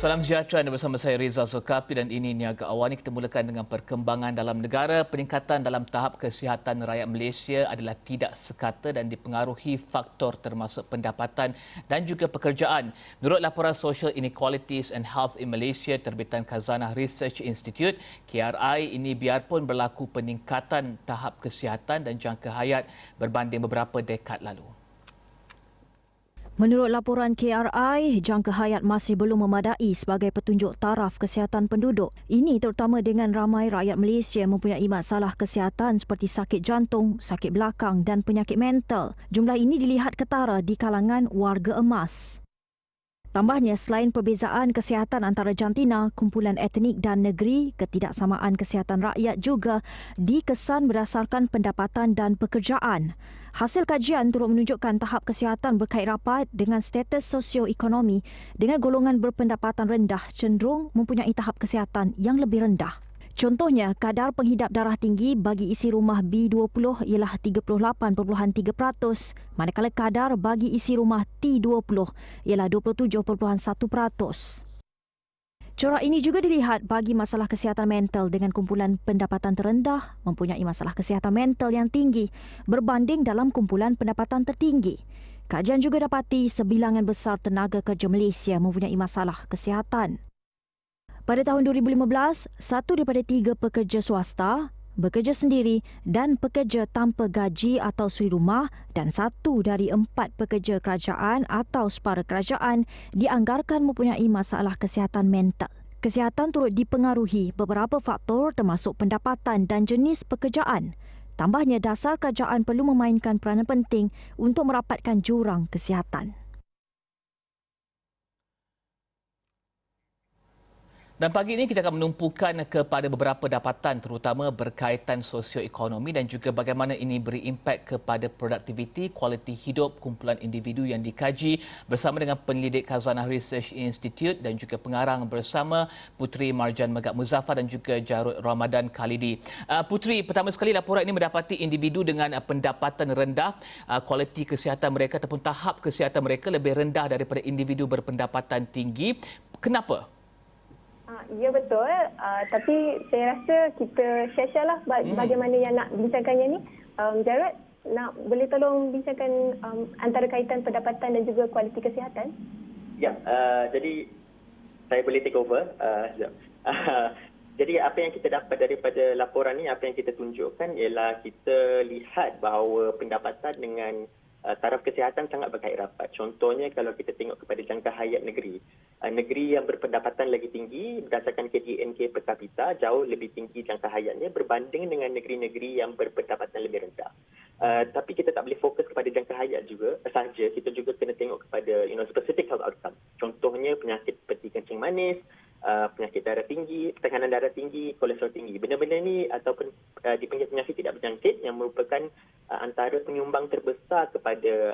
Salam sejahtera, anda bersama saya Reza Zulkafli dan ini Niaga Awal. Kita mulakan dengan perkembangan dalam negara. Peningkatan dalam tahap kesihatan rakyat Malaysia adalah tidak sekata dan dipengaruhi faktor termasuk pendapatan dan juga pekerjaan. Menurut laporan Social Inequalities and Health in Malaysia terbitan Khazanah Research Institute, KRI, ini biarpun berlaku peningkatan tahap kesihatan dan jangka hayat berbanding beberapa dekad lalu. Menurut laporan KRI, jangka hayat masih belum memadai sebagai petunjuk taraf kesihatan penduduk. Ini terutama dengan ramai rakyat Malaysia mempunyai masalah kesihatan seperti sakit jantung, sakit belakang dan penyakit mental. Jumlah ini dilihat ketara di kalangan warga emas. Tambahnya, selain perbezaan kesihatan antara jantina, kumpulan etnik dan negeri, ketidaksamaan kesihatan rakyat juga dikesan berdasarkan pendapatan dan pekerjaan. Hasil kajian turut menunjukkan tahap kesihatan berkait rapat dengan status sosioekonomi dengan golongan berpendapatan rendah cenderung mempunyai tahap kesihatan yang lebih rendah. Contohnya, kadar penghidap darah tinggi bagi isi rumah B20 ialah 38.3%, manakala kadar bagi isi rumah T20 ialah 27.1%. Corak ini juga dilihat bagi masalah kesihatan mental dengan kumpulan pendapatan terendah mempunyai masalah kesihatan mental yang tinggi berbanding dalam kumpulan pendapatan tertinggi. Kajian juga dapati sebilangan besar tenaga kerja Malaysia mempunyai masalah kesihatan. Pada tahun 2015, 1 daripada 3 pekerja swasta, bekerja sendiri dan pekerja tanpa gaji atau suri rumah dan 1 dari 4 pekerja kerajaan atau separa kerajaan dianggarkan mempunyai masalah kesihatan mental. Kesihatan turut dipengaruhi beberapa faktor termasuk pendapatan dan jenis pekerjaan. Tambahnya, dasar kerajaan perlu memainkan peranan penting untuk merapatkan jurang kesihatan. Dan pagi ini kita akan menumpukan kepada beberapa dapatan terutama berkaitan sosioekonomi dan juga bagaimana ini beri impak kepada produktiviti, kualiti hidup kumpulan individu yang dikaji bersama dengan penyelidik Khazanah Research Institute dan juga pengarang bersama Puteri Marjan Megat Muzaffar dan juga Jarud Ramadan Khalidi. Puteri, pertama sekali laporan ini mendapati individu dengan pendapatan rendah, kualiti kesihatan mereka ataupun tahap kesihatan mereka lebih rendah daripada individu berpendapatan tinggi. Kenapa? Ya betul, tapi saya rasa kita share lah bagaimana yang nak bincangkannya ni. Jarud, boleh tolong bincangkan antara kaitan pendapatan dan juga kualiti kesihatan? Ya, jadi saya boleh take over. Jadi apa yang kita dapat daripada laporan ni, apa yang kita tunjukkan ialah kita lihat bahawa pendapatan dengan taraf kesihatan sangat berkait rapat. Contohnya kalau kita tengok kepada jangka hayat negeri. Negeri yang berpendapatan lagi tinggi berdasarkan KDNK per kapita jauh lebih tinggi jangka hayatnya berbanding dengan negeri-negeri yang berpendapatan lebih rendah. Tapi kita tak boleh fokus kepada jangka hayat juga sahaja. Kita juga kena tengok kepada specific health outcome. Contohnya penyakit seperti kencing manis, penyakit darah tinggi, tekanan darah tinggi, kolesterol tinggi. Benda-benda ni ataupun dipanggil penyakit tidak berjangkit yang merupakan antara penyumbang terbesar kepada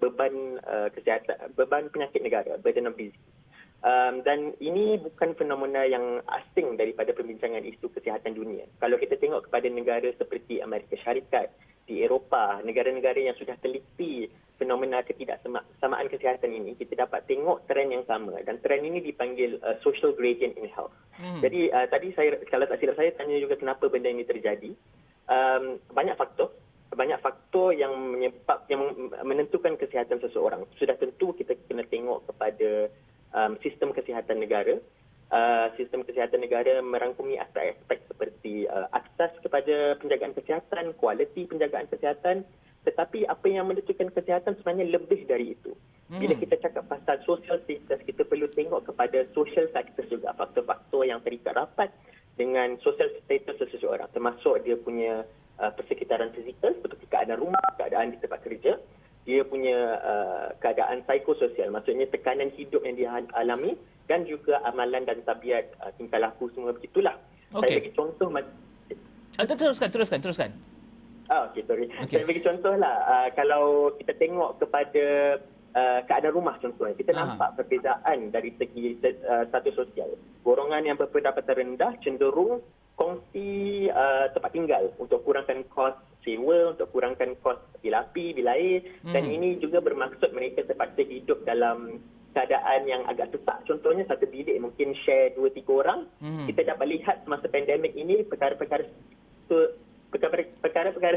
beban kesihatan, beban penyakit negara, burden of disease. Dan ini bukan fenomena yang asing daripada perbincangan isu kesihatan dunia. Kalau kita tengok kepada negara seperti Amerika Syarikat, di Eropah, negara-negara yang sudah teliti fenomena ketidaksamaan kesihatan ini, kita dapat tengok trend yang sama dan trend ini dipanggil social gradient in health. Jadi tadi saya, kalau tak silap saya tanya juga kenapa benda ini terjadi. Banyak faktor yang menentukan kesihatan seseorang. Sudah tentu kita kena tengok kepada sistem kesihatan negara. Sistem kesihatan negara merangkumi aspek-aspek seperti akses kepada penjagaan kesihatan, kualiti penjagaan kesihatan, tetapi apa yang menentukan kesihatan sebenarnya lebih dari itu. Bila kita cakap pasal social status, kita perlu tengok kepada social factors juga, faktor-faktor yang terikat rapat dengan social status seseorang, termasuk dia punya persekitaran fizikal seperti keadaan rumah, keadaan di tempat kerja, dia punya keadaan psikososial, maksudnya tekanan hidup yang dia alami dan juga amalan dan tabiat tingkah laku semua begitulah. Okay. Saya bagi contoh. Teruskan. Okey, sorry. Okay. Saya bagi contohlah, kalau kita tengok kepada keadaan rumah contohnya, kita nampak perbezaan dari segi status sosial. Golongan yang berpendapatan rendah cenderung kongsi tempat tinggal untuk kurangkan kos sewa, untuk kurangkan kos bil api, bil air, dan ini juga bermaksud mereka terpaksa hidup dalam keadaan yang agak sesak, contohnya satu bilik mungkin share 2-3 orang, kita dapat lihat semasa pandemik ini perkara-perkara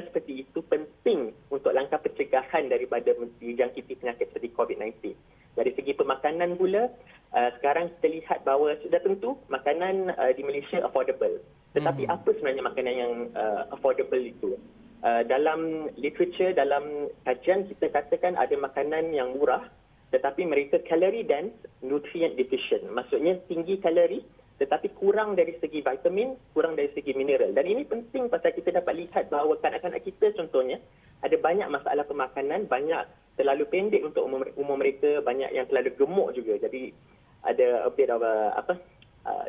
seperti itu penting untuk langkah pencegahan daripada dijangkiti penyakit seperti COVID-19. Dari segi pemakanan pula, sekarang kita lihat bahawa sudah tentu makanan di Malaysia affordable. Tetapi apa sebenarnya makanan yang affordable itu? Dalam literature, dalam kajian kita katakan ada makanan yang murah tetapi mereka calorie dense, nutrient deficient. Maksudnya tinggi kalori tetapi kurang dari segi vitamin, kurang dari segi mineral. Dan ini penting pasal kita dapat lihat bahawa kanak-kanak kita contohnya ada banyak masalah pemakanan, banyak terlalu pendek untuk umur mereka, banyak yang terlalu gemuk juga. Jadi ada a bit of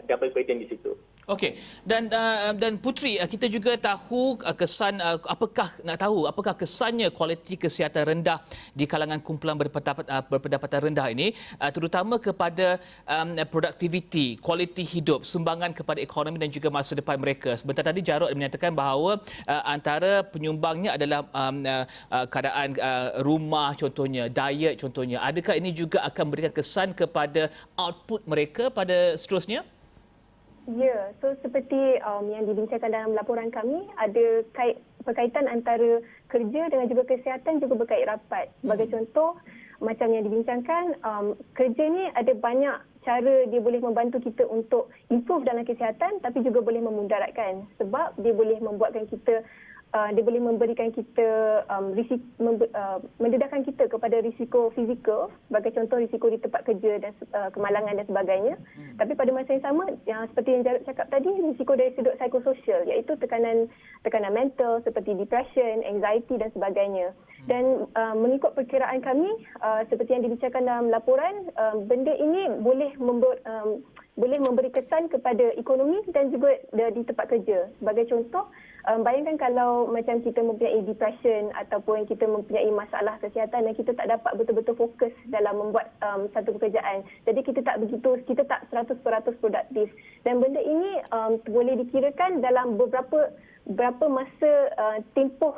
double burden di situ. Okey, dan Putri, kita juga tahu kesan apakah kesannya kualiti kesihatan rendah di kalangan kumpulan berpendapatan rendah ini, terutama kepada produktiviti, kualiti hidup, sumbangan kepada ekonomi dan juga masa depan mereka. Sebentar tadi Jarod menyatakan bahawa antara penyumbangnya adalah keadaan rumah contohnya, diet contohnya. Adakah ini juga akan memberikan kesan kepada output mereka pada seterusnya? Ya, so seperti yang dibincangkan dalam laporan kami, ada perkaitan antara kerja dengan juga kesihatan juga berkait rapat. Sebagai contoh, macam yang dibincangkan, kerja ni ada banyak cara dia boleh membantu kita untuk improve dalam kesihatan tapi juga boleh memudaratkan. Sebab dia boleh membuatkan kita dia boleh memberikan kita mendedahkan kita kepada risiko fizikal, sebagai contoh risiko di tempat kerja dan kemalangan dan sebagainya. Tapi pada masa yang sama, seperti yang Jarod cakap tadi, risiko dari sudut psikososial, iaitu tekanan mental seperti depression, anxiety dan sebagainya. Dan mengikut perkiraan kami, seperti yang dibicarakan dalam laporan, benda ini boleh memberi kesan kepada ekonomi dan juga di tempat kerja. Sebagai contoh, bayangkan kalau macam kita mempunyai depression ataupun kita mempunyai masalah kesihatan dan kita tak dapat betul-betul fokus dalam membuat satu pekerjaan. Jadi kita tak 100% produktif. Dan benda ini boleh dikirakan dalam berapa masa tempoh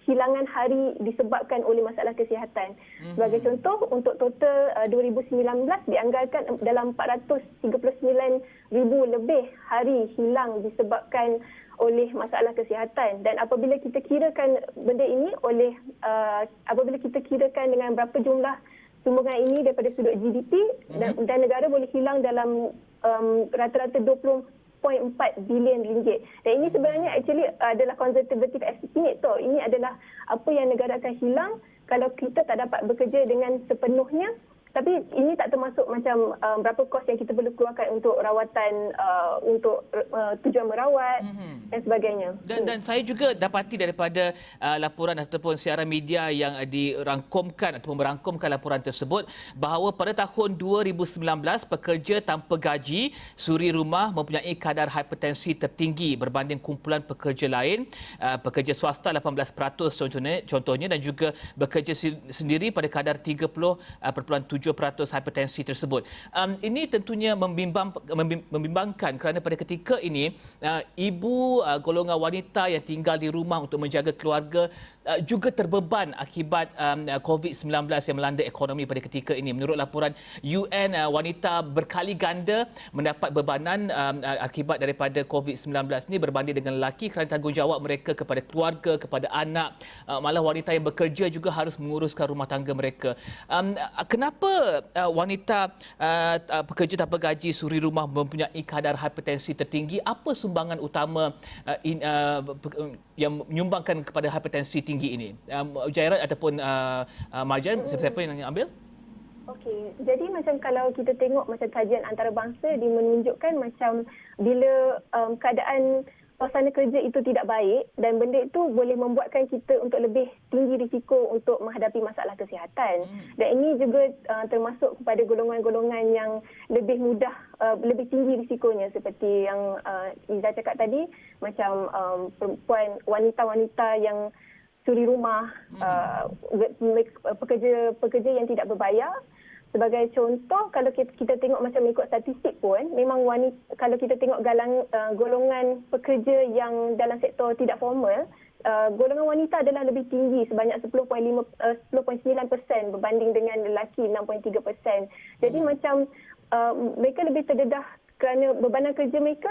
hilangan hari disebabkan oleh masalah kesihatan. Sebagai contoh, untuk total 2019 dianggarkan dalam 439,000 lebih hari hilang disebabkan oleh masalah kesihatan. Dan apabila kita kirakan benda ini apabila kita kirakan dengan berapa jumlah sumbangan ini daripada sudut GDP, dan negara boleh hilang dalam rata-rata 20.4 bilion ringgit. Dan ini sebenarnya actually adalah conservative estimate tau. Ini adalah apa yang negara akan hilang kalau kita tak dapat bekerja dengan sepenuhnya. Tapi ini tak termasuk macam berapa kos yang kita perlu keluarkan untuk rawatan, untuk tujuan merawat dan sebagainya. Dan saya juga dapati daripada laporan ataupun siaran media yang dirangkumkan ataupun merangkumkan laporan tersebut bahawa pada tahun 2019 pekerja tanpa gaji suri rumah mempunyai kadar hipertensi tertinggi berbanding kumpulan pekerja lain. Pekerja swasta 18% contohnya dan juga bekerja sendiri pada kadar 30.7% hipertensi tersebut. Ini tentunya membimbangkan kerana pada ketika ini ibu golongan wanita yang tinggal di rumah untuk menjaga keluarga juga terbeban akibat COVID-19 yang melanda ekonomi pada ketika ini. Menurut laporan UN, wanita berkali ganda mendapat bebanan akibat daripada COVID-19 ini berbanding dengan lelaki kerana tanggungjawab mereka kepada keluarga, kepada anak. Malah wanita yang bekerja juga harus menguruskan rumah tangga mereka. Kenapa wanita pekerja tanpa gaji suri rumah mempunyai kadar hipertensi tertinggi? Apa sumbangan utama yang menyumbangkan kepada hipertensi tinggi ini? Jairat ataupun Marjan, siapa yang ambil? Okey, jadi macam kalau kita tengok macam kajian antarabangsa dia menunjukkan macam bila keadaan suasana kerja itu tidak baik dan benda itu boleh membuatkan kita untuk lebih tinggi risiko untuk menghadapi masalah kesihatan. Dan ini juga termasuk kepada golongan-golongan yang lebih mudah, lebih tinggi risikonya seperti yang Iza cakap tadi, macam perempuan, wanita-wanita yang suri rumah, pekerja yang tidak berbayar. Sebagai contoh, kalau kita tengok macam ikut statistik pun, memang wanita, kalau kita tengok golongan pekerja yang dalam sektor tidak formal, golongan wanita adalah lebih tinggi sebanyak 10.9% berbanding dengan lelaki 6.3%. Jadi macam mereka lebih terdedah kerana bebanan kerja mereka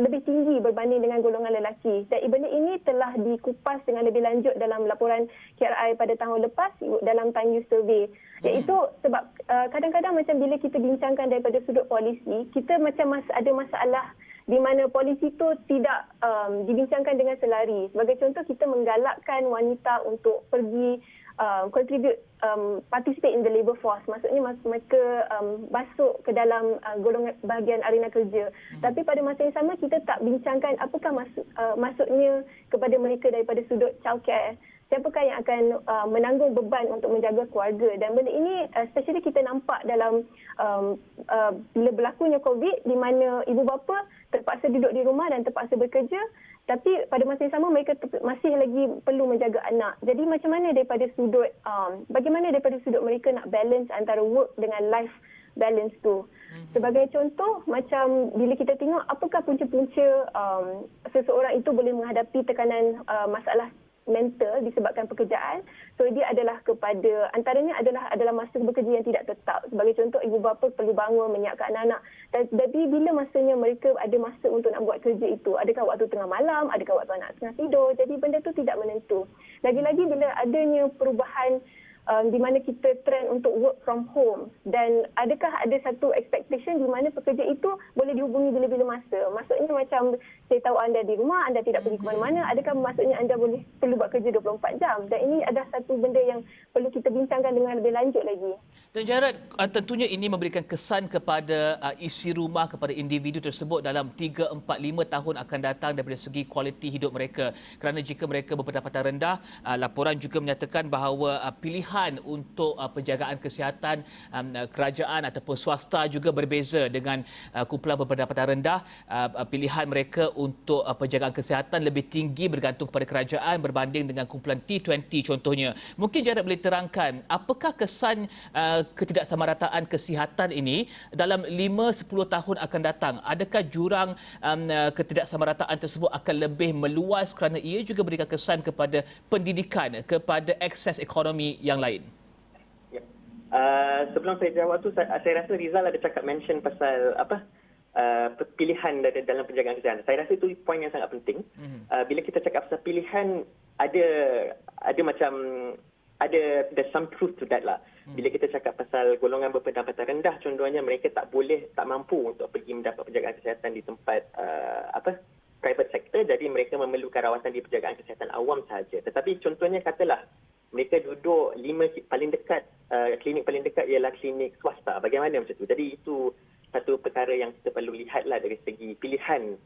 lebih tinggi berbanding dengan golongan lelaki. Dan benda ini telah dikupas dengan lebih lanjut dalam laporan KRI pada tahun lepas dalam Time Use Survey. Iaitu sebab kadang-kadang macam bila kita bincangkan daripada sudut polisi, kita macam ada masalah di mana polisi itu tidak dibincangkan dengan selari. Sebagai contoh, kita menggalakkan wanita untuk pergi contribute, participate in the labour force. Maksudnya mereka masuk ke dalam golongan bahagian arena kerja. Tapi pada masa yang sama kita tak bincangkan apakah maksudnya kepada mereka daripada sudut childcare. Siapakah yang akan menanggung beban untuk menjaga keluarga. Dan benda ini especially kita nampak dalam bila berlakunya COVID di mana ibu bapa terpaksa duduk di rumah dan terpaksa bekerja. Tapi pada masa yang sama mereka masih lagi perlu menjaga anak. Jadi macam mana daripada sudut, bagaimana daripada sudut mereka nak balance antara work dengan life balance tu. Sebagai contoh, macam bila kita tengok apakah punca-punca seseorang itu boleh menghadapi tekanan masalah mental disebabkan pekerjaan. So dia adalah kepada, antaranya adalah masa bekerja yang tidak tetap. Sebagai contoh, ibu bapa perlu bangun menyiapkan anak-anak. Tapi bila masanya mereka ada masa untuk nak buat kerja itu, adakah waktu tengah malam, adakah waktu anak tengah tidur. Jadi benda tu tidak menentu. Lagi-lagi bila adanya perubahan di mana kita trend untuk work from home, dan adakah ada satu expectation di mana pekerja itu boleh dihubungi bila-bila masa. Maksudnya macam saya tahu anda di rumah, anda tidak pergi ke mana-mana, adakah maksudnya anda perlu buat kerja 24 jam. Dan ini adalah satu benda yang perlu kita bincangkan dengan lebih lanjut lagi. Dan Jared, tentunya ini memberikan kesan kepada isi rumah, kepada individu tersebut dalam 3, 4, 5 tahun akan datang daripada segi kualiti hidup mereka. Kerana jika mereka berpendapatan rendah, laporan juga menyatakan bahawa pilihan untuk penjagaan kesihatan kerajaan ataupun swasta juga berbeza dengan kumpulan berpendapatan rendah. Pilihan mereka untuk penjagaan kesihatan lebih tinggi bergantung kepada kerajaan berbanding dengan kumpulan T20 contohnya. Mungkin Jared boleh terangkan apakah kesan ketidaksamarataan kesihatan ini dalam 5-10 tahun akan datang. Adakah jurang ketidaksamarataan tersebut akan lebih meluas kerana ia juga berikan kesan kepada pendidikan, kepada akses ekonomi yang lain? Ya. Sebelum saya jawab tu, saya rasa Rizal ada cakap mention pasal pilihan dalam penjagaan kesihatan. Saya rasa itu poin yang sangat penting. Bila kita cakap pasal pilihan, ada macam there's some truth to that lah. Bila kita cakap pasal golongan berpendapatan rendah, contohnya mereka tak mampu untuk pergi mendapat penjagaan kesihatan di tempat private sector, jadi mereka memerlukan rawatan di penjagaan kesihatan awam sahaja. Tetapi contohnya katalah mereka duduk klinik paling dekat ialah klinik swasta. Bagaimana macam tu? Jadi itu satu perkara yang kita perlu lihatlah dari segi pilihan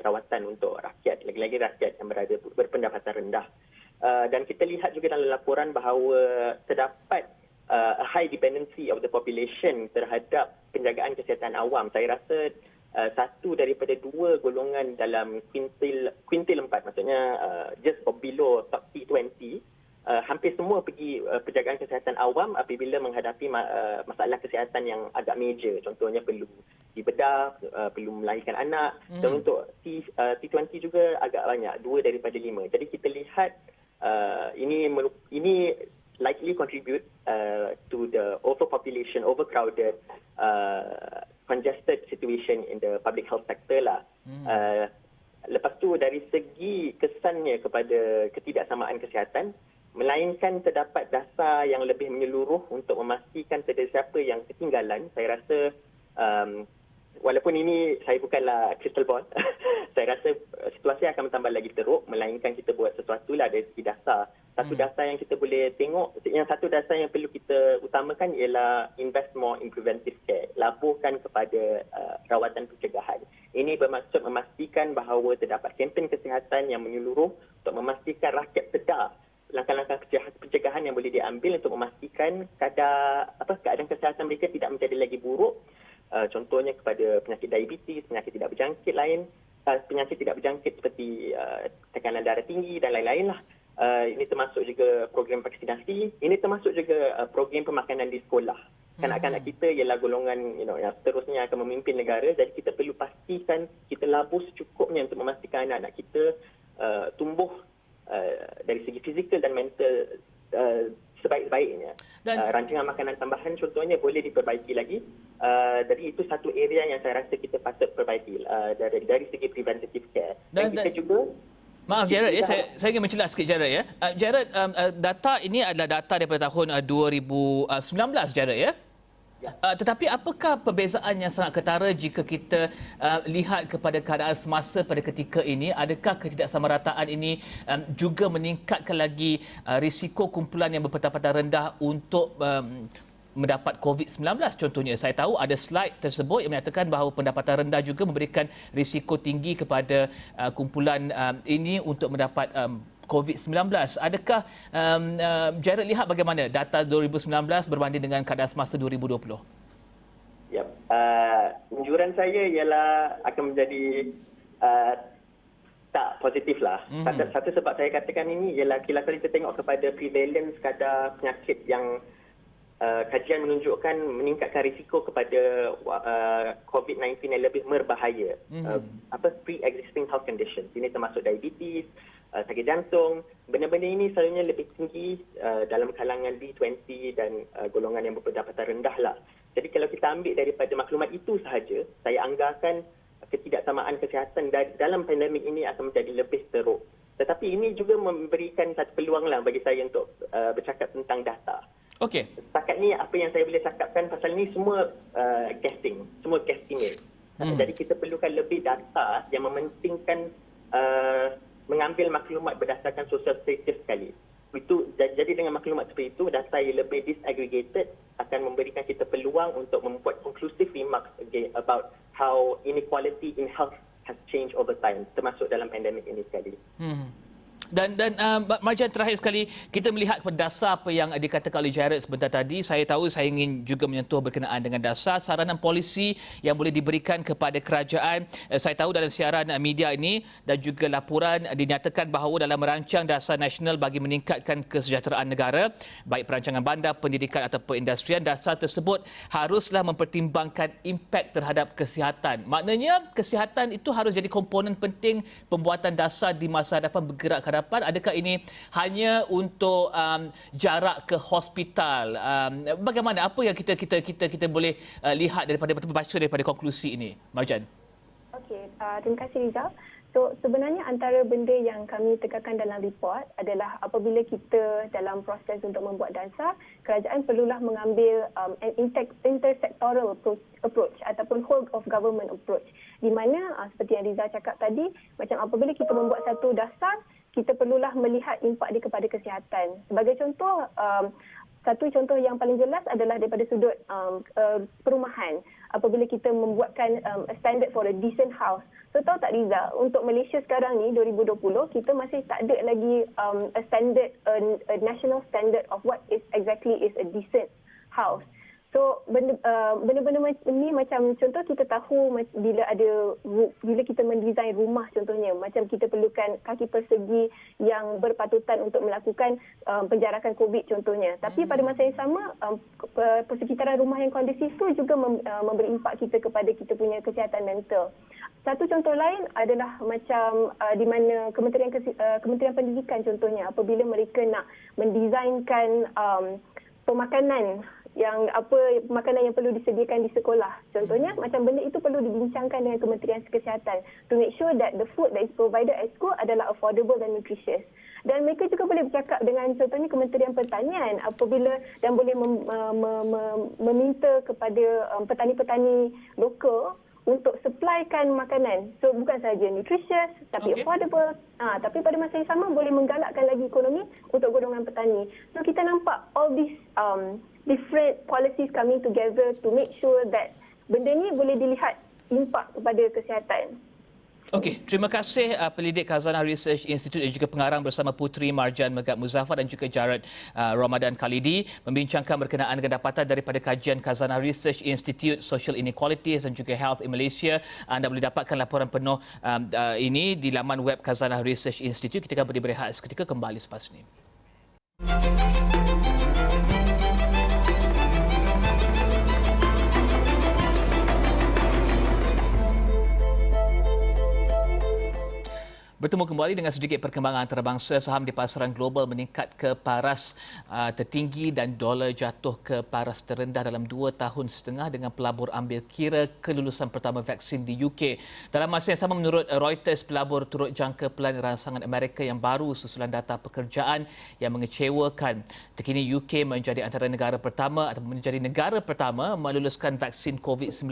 rawatan untuk rakyat, lagi-lagi rakyat yang berpendapatan rendah. Dan kita lihat juga dalam laporan bahawa terdapat a high dependency of the population terhadap penjagaan kesihatan awam. Saya rasa satu daripada 2 golongan dalam kuintil 4, maksudnya just below top T20, hampir semua pergi penjagaan kesihatan awam apabila menghadapi masalah kesihatan yang agak major. Contohnya perlu dibedah, perlu melahirkan anak. Dan untuk T20 juga agak banyak, 2 daripada 5. Jadi kita lihat ini likely contribute to the overpopulation, overcrowded, congested situation in the public health sector lah. Lepas tu dari segi kesannya kepada ketidaksamaan kesihatan, melainkan terdapat dasar yang lebih menyeluruh untuk memastikan tiada siapa yang ketinggalan. Saya rasa walaupun ini saya bukanlah crystal ball, saya rasa situasi akan bertambah lagi teruk, melainkan kita buat sesuatu lah dari segi dasar. Satu dasar yang kita boleh tengok, satu dasar yang perlu kita utamakan ialah invest more in preventive care, laburkan kepada rawatan pencegahan. Ini bermaksud memastikan bahawa terdapat kempen kesihatan yang menyeluruh untuk memastikan rakyat sedar langkah-langkah pencegahan yang boleh diambil untuk memastikan keadaan kesihatan mereka tidak menjadi lagi buruk. Contohnya kepada penyakit diabetes, penyakit tidak berjangkit lain, penyakit tidak berjangkit seperti tekanan darah tinggi dan lain-lain lah. Ini termasuk juga program vaksinasi, ini termasuk juga program pemakanan di sekolah. Kanak-kanak kita ialah golongan yang seterusnya akan memimpin negara, jadi kita perlu pastikan kita labur secukupnya untuk memastikan anak-anak kita tumbuh dari segi fizikal dan mental sebaik-baiknya. Rancangan makanan tambahan contohnya boleh diperbaiki lagi. Jadi itu satu area yang saya rasa kita patut perbaiki dari segi preventative care. Dan kita juga Maaf Jared, ya, saya ingin mencelah sikit Jared ya. Jared, data ini adalah data daripada tahun 2019 Jared ya. Tetapi apakah perbezaan yang sangat ketara jika kita lihat kepada keadaan semasa pada ketika ini? Adakah ketidaksamarataan ini juga meningkatkan lagi risiko kumpulan yang berpendapatan rendah untuk mendapat COVID-19 contohnya? Saya tahu ada slide tersebut yang menyatakan bahawa pendapatan rendah juga memberikan risiko tinggi kepada kumpulan ini untuk mendapat COVID-19. Adakah Jared lihat bagaimana data 2019 berbanding dengan keadaan semasa 2020? Ya, anjuran saya ialah akan menjadi tak positif lah. Satu sebab saya katakan ini ialah kalau kita tengok kepada prevalence kadar penyakit yang kajian menunjukkan meningkatkan risiko kepada COVID-19 yang lebih berbahaya. Pre-existing health conditions. Ini termasuk diabetes, sakit jantung. Benda-benda ini selalunya lebih tinggi dalam kalangan B20 dan golongan yang berpendapatan rendah lah. Jadi kalau kita ambil daripada maklumat itu sahaja, saya anggarkan ketidaksamaan kesihatan dalam pandemik ini akan menjadi lebih teruk. Tetapi ini juga memberikan satu peluang lah bagi saya untuk bercakap tentang data. Okey. Setakat ni apa yang saya boleh cakapkan pasal ni semua guessing, semua guesstimate. Jadi kita perlukan lebih data yang mementingkan mengambil maklumat berdasarkan social status sekali. Itu jadi dengan maklumat seperti itu, data yang lebih disaggregated akan memberikan kita peluang untuk membuat conclusive remarks again about how inequality in health has changed over time, termasuk dalam pandemik ini sekali. Dan Marjan, terakhir sekali, kita melihat berdasar apa yang dikatakan oleh Jared sebentar tadi. Saya tahu saya ingin juga menyentuh berkenaan dengan dasar saranan polisi yang boleh diberikan kepada kerajaan. Saya tahu dalam siaran media ini dan juga laporan dinyatakan bahawa dalam merancang dasar nasional bagi meningkatkan kesejahteraan negara, baik perancangan bandar, pendidikan atau perindustrian, dasar tersebut haruslah mempertimbangkan impak terhadap kesihatan. Maknanya kesihatan itu harus jadi komponen penting pembuatan dasar di masa hadapan, bergerak ke hadapan. Adakah ini hanya untuk jarak ke hospital? Bagaimana, apa yang kita boleh lihat daripada baca daripada konklusi ini, Marjan? Okey, terima kasih Rizal. So sebenarnya antara benda yang kami tekankan dalam report adalah apabila kita dalam proses untuk membuat dasar, kerajaan perlulah mengambil an intersectoral approach ataupun whole of government approach, di mana seperti yang Rizal cakap tadi, macam apabila kita membuat satu dasar, kita perlulah melihat impak dia kepada kesihatan. Sebagai contoh, satu contoh yang paling jelas adalah daripada sudut perumahan. Apabila kita membuatkan a standard for a decent house. So tahu tak Riza, untuk Malaysia sekarang ni 2020, kita masih tak ada lagi a standard, a national standard of what is exactly is a decent house. So benda-benda ni macam contoh kita tahu bila kita mendesain rumah contohnya, macam kita perlukan kaki persegi yang berpatutan untuk melakukan penjarakan COVID contohnya. Tapi pada masa yang sama persekitaran rumah yang kondusif tu juga memberi impak kita kepada kita punya kesihatan mental. Satu contoh lain adalah macam di mana Kementerian Pendidikan contohnya, apabila mereka nak mendesainkan pemakanan makanan yang perlu disediakan di sekolah. Contohnya, macam benda itu perlu dibincangkan dengan Kementerian Kesihatan to make sure that the food that is provided at school adalah affordable dan nutritious. Dan mereka juga boleh bercakap dengan contohnya Kementerian Pertanian apabila dan boleh meminta kepada petani-petani lokal untuk supplykan makanan. So bukan sahaja nutritious tapi affordable. Tapi pada masa yang sama boleh menggalakkan lagi ekonomi untuk golongan petani. So kita nampak all these different policies coming together to make sure that benda ni boleh dilihat impak kepada kesihatan. Okey, terima kasih Pelidik Khazanah Research Institute dan juga pengarang bersama Puteri Marjan Megat Muzaffar dan juga Jared Ramadan Khalidi membincangkan berkenaan dengan dapatan daripada kajian Khazanah Research Institute Social Inequalities dan juga Health in Malaysia. Anda boleh dapatkan laporan penuh ini di laman web Khazanah Research Institute. Kita akan berehat seketika, kembali selepas ini. Bertemu kembali dengan sedikit perkembangan antarabangsa, saham di pasaran global meningkat ke paras tertinggi dan dolar jatuh ke paras terendah dalam 2 tahun setengah dengan pelabur ambil kira kelulusan pertama vaksin di UK. Dalam masa yang sama, menurut Reuters, pelabur turut jangka pelan rangsangan Amerika yang baru susulan data pekerjaan yang mengecewakan. Terkini UK menjadi antara negara pertama atau menjadi negara pertama meluluskan vaksin COVID-19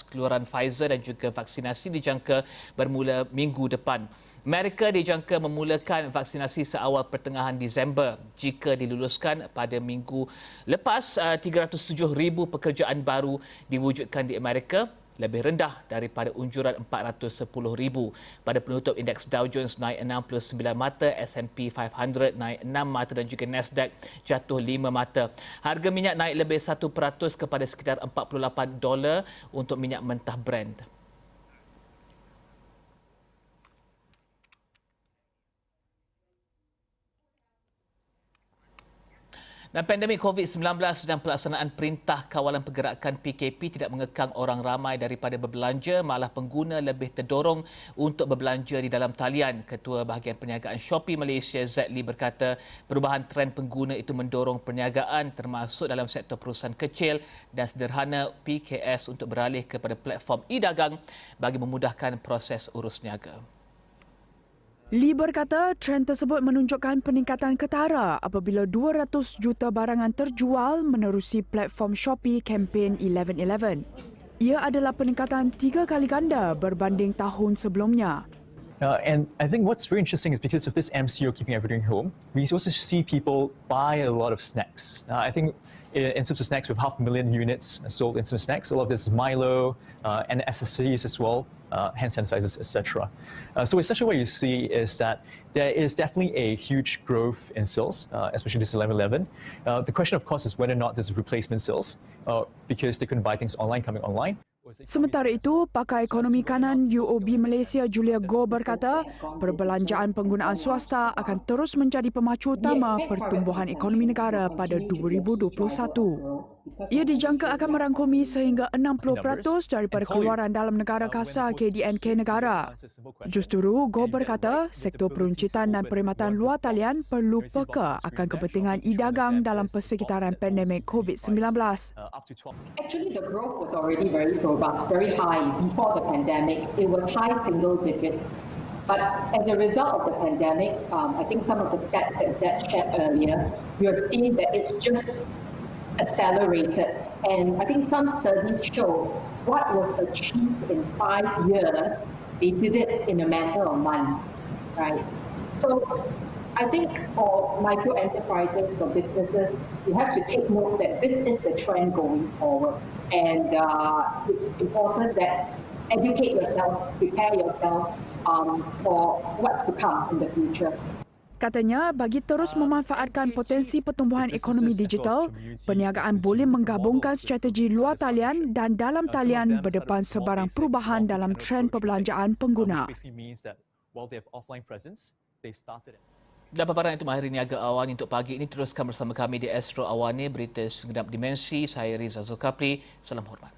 keluaran Pfizer dan juga vaksinasi dijangka bermula minggu depan. Amerika dijangka memulakan vaksinasi seawal pertengahan Disember. Jika diluluskan pada minggu lepas, 307,000 pekerjaan baru diwujudkan di Amerika, lebih rendah daripada unjuran 410,000. Pada penutup, indeks Dow Jones naik 69 mata, S&P 500 naik 6 mata dan juga Nasdaq jatuh 5 mata. Harga minyak naik lebih 1% kepada sekitar $48 untuk minyak mentah Brent. Dan pandemik COVID-19 dan pelaksanaan Perintah Kawalan Pergerakan PKP tidak mengekang orang ramai daripada berbelanja, malah pengguna lebih terdorong untuk berbelanja di dalam talian. Ketua Bahagian Perniagaan Shopee Malaysia, Zedli, berkata perubahan trend pengguna itu mendorong perniagaan termasuk dalam sektor perusahaan kecil dan sederhana PKS untuk beralih kepada platform e-dagang bagi memudahkan proses urus niaga. Lee berkata trend tersebut menunjukkan peningkatan ketara apabila 200 juta barangan terjual menerusi platform Shopee kempen 11/11. Ia adalah peningkatan 3 kali ganda berbanding tahun sebelumnya. And I think what's very interesting is because of this MCO keeping everything home, we also see people buy a lot of snacks. I think in terms of snacks, we have 500,000 units sold in terms of snacks. A lot of this is Milo and accessories as well, hand sanitizers, etc. So essentially what you see is that there is definitely a huge growth in sales, especially this 11/11. The question, of course, is whether or not there's replacement sales because they couldn't buy things online coming online. Sementara itu, pakar ekonomi kanan UOB Malaysia Julia Goh berkata perbelanjaan penggunaan swasta akan terus menjadi pemacu utama pertumbuhan ekonomi negara pada 2021. Ia dijangka akan merangkumi sehingga 60% daripada keluaran dalam negara kasar KDNK negara. Justru, Goh berkata sektor peruncitan dan perkhidmatan luar talian perlu peka akan kepentingan e-dagang dalam persekitaran pandemik COVID-19. Actually, the growth was already very robust, very high before the pandemic. It was high single digits. But as a result of the pandemic, I think some of the stats that Zed shared earlier, we are seeing that it's just accelerated. And I think some studies show what was achieved in 5 years, they did it in a matter of months, right? So I think for micro enterprises, for businesses, you have to take note that this is the trend going forward. And it's important that educate yourself, prepare yourself for what's to come in the future. Katanya, bagi terus memanfaatkan potensi pertumbuhan ekonomi digital, perniagaan boleh menggabungkan strategi luar talian dan dalam talian berdepan sebarang perubahan dalam trend perbelanjaan pengguna. Dan paparan itu mengakhiri Niaga Awani untuk pagi ini. Teruskan bersama kami di Astro Awani, berita segenap dimensi. Saya Riza Zulkapli. Salam hormat.